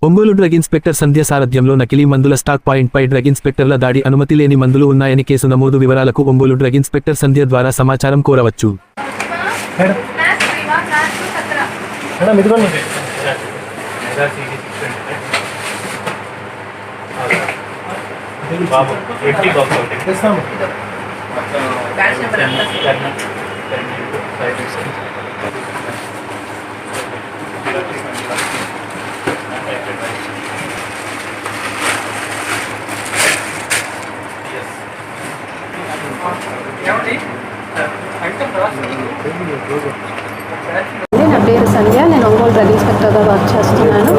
Ongole drug inspector సంధ్య సారథ్యంలో నకిలీ మందుల స్టాక్ పాయింట్పై డ్రగ్ ఇన్స్పెక్టర్ల దాడి. అనుమతి లేని మందులు ఉన్నాయని కేసు నమోదు. వివరాలకు ఒంగోలు డ్రగ్ ఇన్స్పెక్టర్ సంధ్య ద్వారా సమాచారం కోరవచ్చు. నా పేరు సంధ్య. నేను ఒంగోలు డ్రగ్ ఇన్స్పెక్టర్గా వర్క్ చేస్తున్నాను.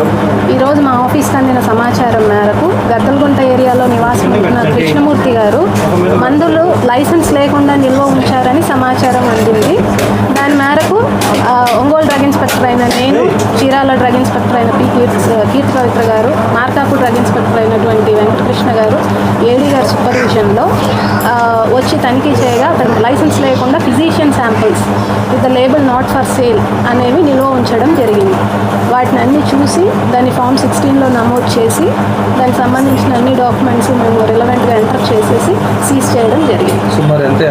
ఈరోజు మా ఆఫీస్కి అందిన సమాచారం మేరకు గద్దలగుంట ఏరియాలో నివాసం ఉంటున్న కృష్ణమూర్తి గారు మందులు లైసెన్స్ లేకుండా నిల్వ ఉంచారని సమాచారం అందింది. దాని మేరకు ఒంగోలు డ్రగ్ ఇన్స్పెక్టర్ అయిన నేను, చీరాల డ్రగ్ ఇన్స్పెక్టర్ అయిన కీర్తి పవిత్ర గారు, మార్కాపు డ్రగ్ ఇన్స్పెక్టర్ అయినటువంటి వెంకటకృష్ణ గారు ఏడీ గారి సూపర్విజన్లో వచ్చి తనిఖీ చేయగా అతనికి లైసెన్స్ లేకుండా physician samples with the label not for sale అనేవి నిల్వ ఉంచడం జరిగింది. వాటిని అన్నీ చూసి దాన్ని ఫామ్ 16లో నమోదు చేసి దానికి సంబంధించిన అన్ని డాక్యుమెంట్స్ మేము రిలవెంట్గా ఎంటర్ చేసేసి సీజ్ చేయడం జరిగింది. సుమారు ఎంత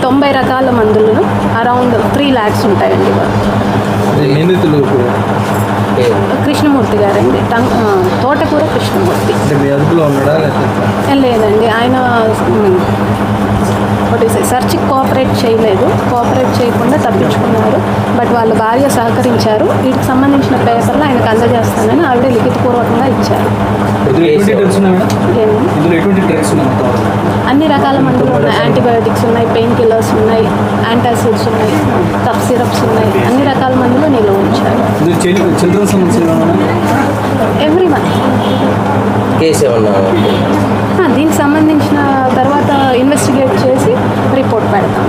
90 రకాల మందులను అరౌండ్ 3 lakhs ఉంటాయండి. నిందితులు కృష్ణమూర్తి గారండి, తోటకూర కృష్ణమూర్తి. మీ అదుపులో ఉన్నాడా? లేదండి, ఆయన సెర్చ్కి కోఆపరేట్ చేయకుండా తప్పించుకున్నారు. బట్ వాళ్ళ భార్య సహకరించారు. వీటికి సంబంధించిన పేపర్లు ఆయనకు అందజేస్తానని ఆవిడ లిఖితపూర్వకంగా ఇచ్చారు. అన్ని రకాల మందులు ఉన్నాయి. యాంటీబయాటిక్స్ ఉన్నాయి, పెయిన్ కిల్లర్స్ ఉన్నాయి, యాంటాసిడ్స్ ఉన్నాయి, కఫ్ సిరప్స్ ఉన్నాయి. అన్ని రకాల మందులు నిల్వ ఉంచారు. ఎవ్రీ మంత్ దీనికి సంబంధించిన తర్వాత ఇన్వెస్టిగేట్ చేసి రిపోర్ట్ పెడతాం.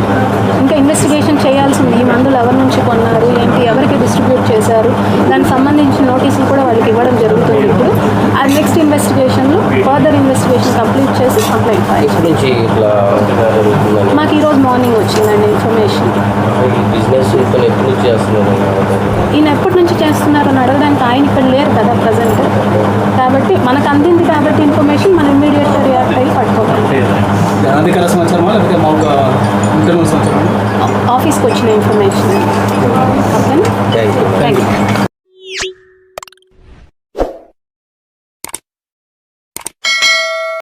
ఇంకా ఇన్వెస్టిగేషన్ చేయాల్సింది. ఈ మందులు ఎవరి నుంచి కొన్నారు, ఏంటి, ఎవరికి డిస్ట్రిబ్యూట్ చేశారు, దానికి సంబంధించిన నోటీసులు కూడా వాళ్ళకి ఇవ్వడం జరుగుతుంది. ఇప్పుడు అది నెక్స్ట్ ఇన్వెస్టిగేషన్లో ఫర్దర్ ఇన్వెస్టిగేషన్ కంప్లీట్ చేసి కంప్లైంట్ ఫైల్. మాకు ఈరోజు మార్నింగ్ వచ్చిందండి ఇన్ఫర్మేషన్. ఈయన ఎప్పటి నుంచి చేస్తున్నారని అడగడానికి ఆయన ఇక్కడ లేరు కదా ప్రజెంట్. కాబట్టి మనకు అందింది కాబట్టి ఇన్ఫర్మేషన్ మనం ఇమ్మీడియట్గా రియాక్ట్ అయ్యి పట్టుకోవాలి. ఆఫీస్కి వచ్చిన ఇన్ఫర్మేషన్.